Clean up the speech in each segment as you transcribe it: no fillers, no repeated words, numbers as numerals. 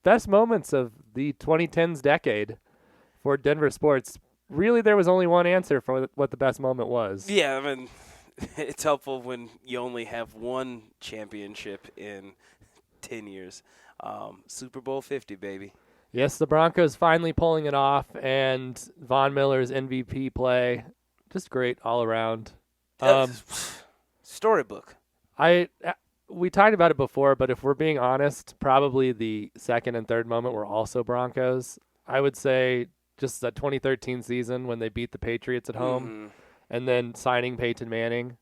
best moments of the 2010s decade for Denver sports. Really, there was only one answer for what the best moment was. Yeah, I mean, it's helpful when you only have one championship in 10 years. Super Bowl 50, baby. Yes, the Broncos finally pulling it off, and Von Miller's MVP play, just great all around. Storybook. We talked about it before, but if we're being honest, probably the second and third moment were also Broncos. I would say just that 2013 season when they beat the Patriots at home, and then signing Peyton Manning.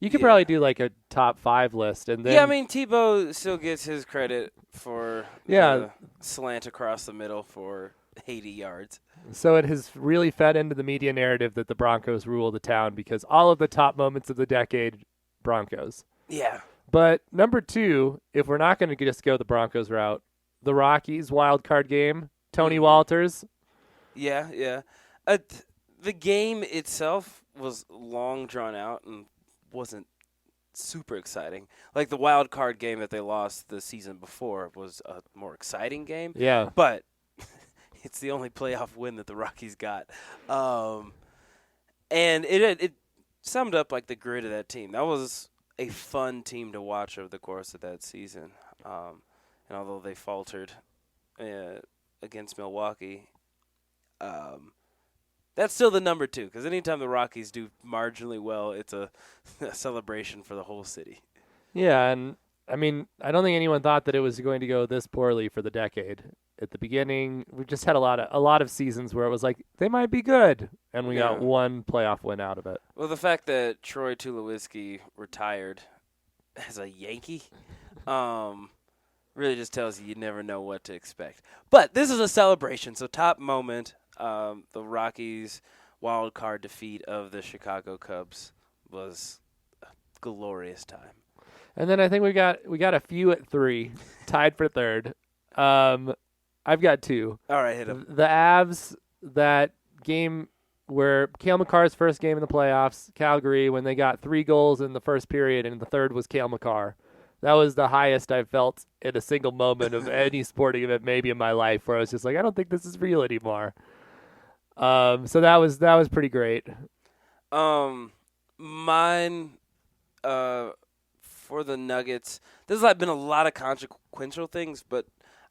You could probably do like a top 5 list, and then Yeah, I mean Tebow still gets his credit for the slant across the middle for 80 yards. So it has really fed into the media narrative that the Broncos rule the town because all of the top moments of the decade, Broncos. Yeah. But number 2, if we're not going to just go the Broncos route, the Rockies wild card game, Tony Walters. Yeah. The game itself was long drawn out and wasn't super exciting. Like the wild card game that they lost the season before was a more exciting game. Yeah. But it's the only playoff win that the Rockies got. And it summed up like the grit of that team. That was a fun team to watch over the course of that season. And although they faltered against Milwaukee, that's still the number 2, because anytime the Rockies do marginally well, it's a celebration for the whole city. Yeah, and I mean, I don't think anyone thought that it was going to go this poorly for the decade. At the beginning, we just had a lot of seasons where it was like they might be good, and we got one playoff win out of it. Well, the fact that Troy Tulowitzki retired as a Yankee really just tells you never know what to expect. But this is a celebration, so top moment. The Rockies' wild card defeat of the Chicago Cubs was a glorious time. And then I think we got a few at 3, tied for third. I've got 2. All right, hit 'em. The Avs, that game where Cale Makar's first game in the playoffs, Calgary, when they got 3 goals in the first period and the third was Cale Makar. That was the highest I've felt in a single moment of any sporting event maybe in my life, where I was just like, I don't think this is real anymore. So that was pretty great. Mine, for the Nuggets, there's been a lot of consequential things, but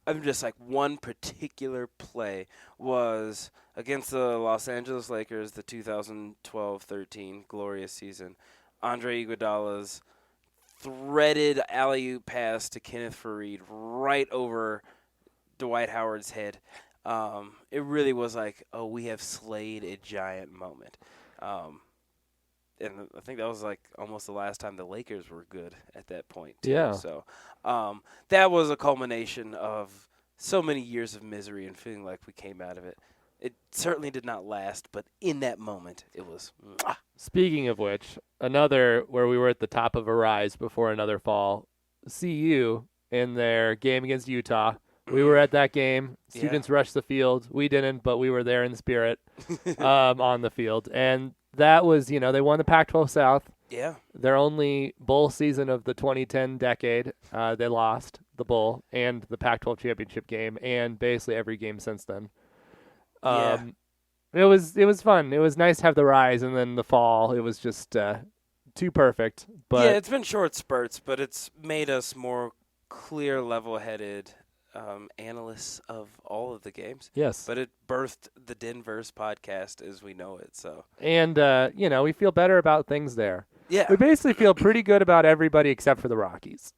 I'm just like one particular play was against the Los Angeles Lakers, the 2012-13 glorious season. Andre Iguodala's threaded alley-oop pass to Kenneth Faried right over Dwight Howard's head. It really was like, oh, we have slayed a giant moment. And I think that was like almost the last time the Lakers were good at that point, too. Yeah. So that was a culmination of so many years of misery and feeling like we came out of it. It certainly did not last, but in that moment, it was mwah. Speaking of which, another where we were at the top of a rise before another fall, CU in their game against Utah. We were at that game. Students rushed the field. We didn't, but we were there in spirit on the field. And that was, they won the Pac-12 South. Yeah. Their only bowl season of the 2010 decade. They lost the bowl and the Pac-12 championship game and basically every game since then. It was fun. It was nice to have the rise and then the fall. It was just too perfect. But yeah, it's been short spurts, but it's made us more clear, level-headed analysts of all of the games. Yes. But it birthed the Denver's podcast as we know it. So. And, we feel better about things there. Yeah. We basically feel pretty good about everybody except for the Rockies.